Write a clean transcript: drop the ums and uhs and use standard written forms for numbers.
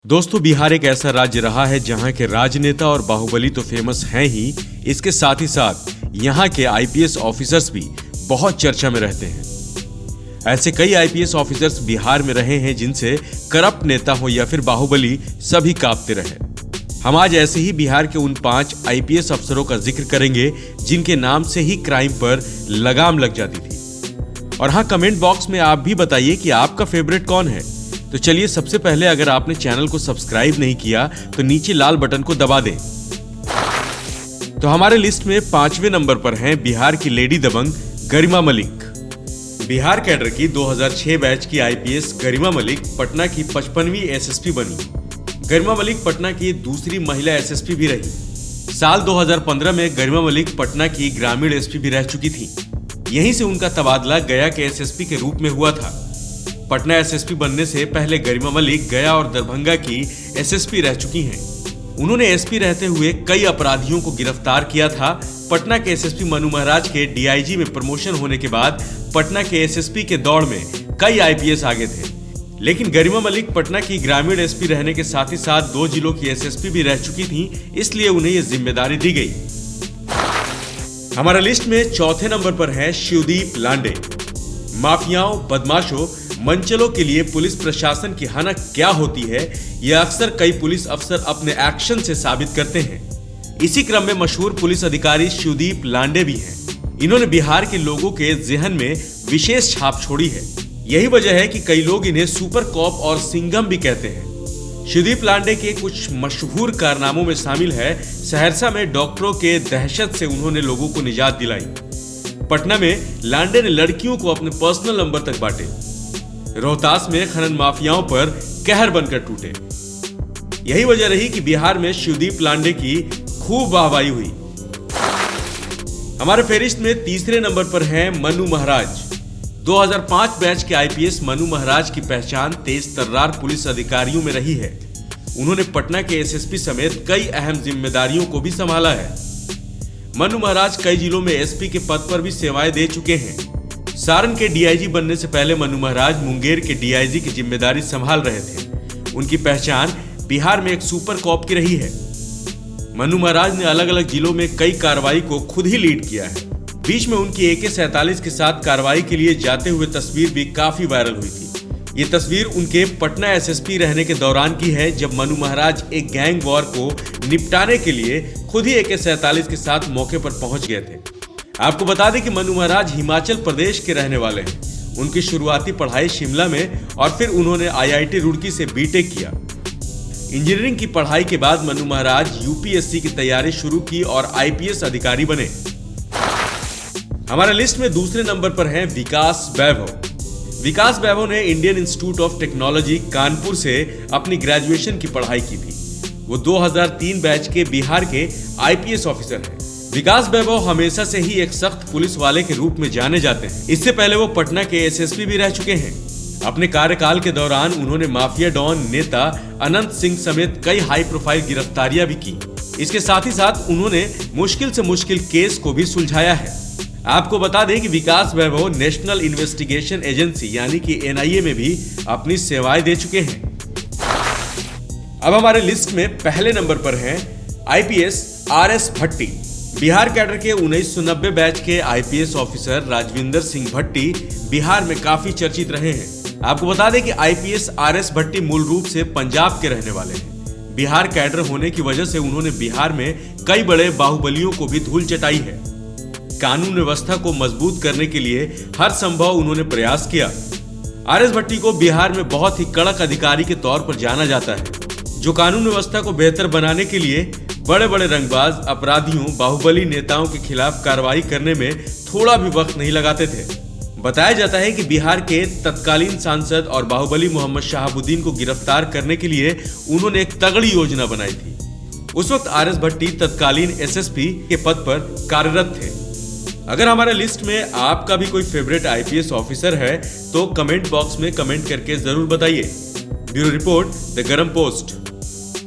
दोस्तों, बिहार एक ऐसा राज्य रहा है जहां के राजनेता और बाहुबली तो फेमस हैं ही, इसके साथ ही साथ यहां के आईपीएस ऑफिसर्स भी बहुत चर्चा में रहते हैं। ऐसे कई आईपीएस ऑफिसर्स बिहार में रहे हैं जिनसे करप्ट नेता हो या फिर बाहुबली सभी कांपते रहे। हम आज ऐसे ही बिहार के उन 5 आईपीएस अफसरों का जिक्र करेंगे जिनके नाम से ही क्राइम पर लगाम लग जाती थी। और हाँ, कमेंट बॉक्स में आप भी बताइए कि आपका फेवरेट कौन है। तो चलिए, सबसे पहले अगर आपने चैनल को सब्सक्राइब नहीं किया तो नीचे लाल बटन को दबा दें। तो हमारे लिस्ट में 5वें नंबर पर हैं बिहार की लेडी दबंग गरिमा मलिक। बिहार कैडर की 2006 बैच की आईपीएस गरिमा मलिक पटना की 55वीं एसएसपी बनी। गरिमा मलिक पटना की दूसरी महिला एसएसपी भी रही। साल 2015 में गरिमा मलिक पटना की ग्रामीण एसपी भी रह चुकी थी। यहीं से उनका तबादला गया के एसएसपी के रूप में हुआ था। पटना एसएसपी बनने से पहले गरिमा मलिक गया और दरभंगा की एसएसपी रह चुकी हैं। उन्होंने एसपी रहते हुए कई अपराधियों को गिरफ्तार किया था। पटना के एसएसपी मनु महाराज के डीआईजी में प्रमोशन होने के बाद पटना के एसएसपी के दौड़ में कई आईपीएस आगे थे। लेकिन गरिमा मलिक पटना की ग्रामीण एसपी रहने के साथ ही साथ 2 जिलों की एसएसपी भी रह चुकी थी, इसलिए उन्हें यह जिम्मेदारी दी गई। हमारा लिस्ट में 4थे नंबर पर है शिवदीप लांडे। माफियाओं, बदमाशों, मंचलों के लिए पुलिस प्रशासन की हनक क्या होती है, यह अक्सर कई पुलिस अफसर अपने एक्शन से साबित करते हैं। इसी क्रम में मशहूर पुलिस अधिकारी शिवदीप लांडे भी हैं। इन्होंने बिहार के लोगों के जहन में विशेष छाप छोड़ी है। यही वजह है कि कई लोग इन्हें सुपर कॉप और सिंघम भी कहते हैं। शिवदीप लांडे के कुछ मशहूर कारनामों में शामिल है सहरसा में डॉक्टरों के दहशत से उन्होंने लोगों को निजात दिलाई। पटना में लांडे ने लड़कियों को अपने पर्सनल नंबर तक बांटे। रोहतास में खनन माफियाओं पर कहर बनकर टूटे। यही वजह रही कि बिहार में शिवदीप लांडे की खूब वाहवाही हुई। हमारे फेरिस्त में 3रे नंबर पर हैं मनु महाराज। 2005 बैच के आईपीएस मनु महाराज की पहचान तेज तर्रार पुलिस अधिकारियों में रही है। उन्होंने पटना के एसएसपी समेत कई अहम जिम्मेदारियों को भी संभाला है। मनु महाराज कई जिलों में एसपी के पद पर भी सेवाएं दे चुके हैं। सारण के डीआईजी बनने से पहले मनु महाराज मुंगेर के डीआईजी की जिम्मेदारी संभाल रहे थे। उनकी पहचान बिहार में एक सुपर कॉप की रही है। मनु महाराज ने अलग अलग जिलों में कई कार्रवाई को खुद ही लीड किया है। बीच में उनकी AK-47 के साथ कार्रवाई के लिए जाते हुए तस्वीर भी काफी वायरल हुई थी। ये तस्वीर उनके पटना एसएसपी रहने के दौरान की है, जब मनु महाराज एक गैंग वॉर को निपटाने के लिए खुद ही AK-47 के साथ मौके पर पहुंच गए थे। आपको बता दें कि मनु महाराज हिमाचल प्रदेश के रहने वाले हैं। उनकी शुरुआती पढ़ाई शिमला में और फिर उन्होंने IIT रुड़की से बीटेक किया। इंजीनियरिंग की पढ़ाई के बाद मनु महाराज यूपीएससी की तैयारी शुरू की और आईपीएस अधिकारी बने। हमारे लिस्ट में 2रे नंबर पर हैं विकास वैभव। विकास वैभव ने Indian institute of technology Kanpur से अपनी ग्रेजुएशन की पढ़ाई की थी। वो 2003 बैच के बिहार के आईपीएस ऑफिसर हैं। विकास वैभव हमेशा से ही एक सख्त पुलिस वाले के रूप में जाने जाते हैं। इससे पहले वो पटना के एसएसपी भी रह चुके हैं। अपने कार्यकाल के दौरान उन्होंने माफिया डॉन नेता अनंत सिंह समेत कई हाई प्रोफाइल गिरफ्तारियां भी की। इसके साथ ही साथ उन्होंने मुश्किल से मुश्किल केस को भी सुलझाया है। आपको बता दें कि विकास वैभव नेशनल इन्वेस्टिगेशन एजेंसी यानी कि NIA में भी अपनी सेवाएं दे चुके हैं। अब हमारे लिस्ट में पहले नंबर पर हैं आईपीएस RS भट्टी। बिहार कैडर के 1990 बैच के आईपीएस ऑफिसर राजविंदर सिंह भट्टी बिहार में काफी चर्चित रहे हैं। आपको बता दें कि आईपीएस RS भट्टी मूल रूप से पंजाब के रहने वाले हैं। बिहार कैडर होने की वजह से उन्होंने बिहार में कई बड़े बाहुबलियों को भी धूल चटाई है। कानून व्यवस्था को मजबूत करने के लिए हर संभव उन्होंने प्रयास किया। RS भट्टी को बिहार में बहुत ही कड़क अधिकारी के तौर पर जाना जाता है, जो कानून व्यवस्था को बेहतर बनाने के लिए बड़े बड़े रंगबाज अपराधियों, बाहुबली नेताओं के खिलाफ कार्रवाई करने में थोड़ा भी वक्त नहीं लगाते थे। बताया जाता है कि बिहार के तत्कालीन सांसद और बाहुबली मोहम्मद शहाबुद्दीन को गिरफ्तार करने के लिए उन्होंने एक तगड़ी योजना बनाई थी। उस वक्त RS भट्टी तत्कालीन एसएसपी के पद पर कार्यरत थे। अगर हमारे लिस्ट में आपका भी कोई फेवरेट आईपीएस ऑफिसर है तो कमेंट बॉक्स में कमेंट करके जरूर बताइए। ब्यूरो रिपोर्ट, द गरम पोस्ट।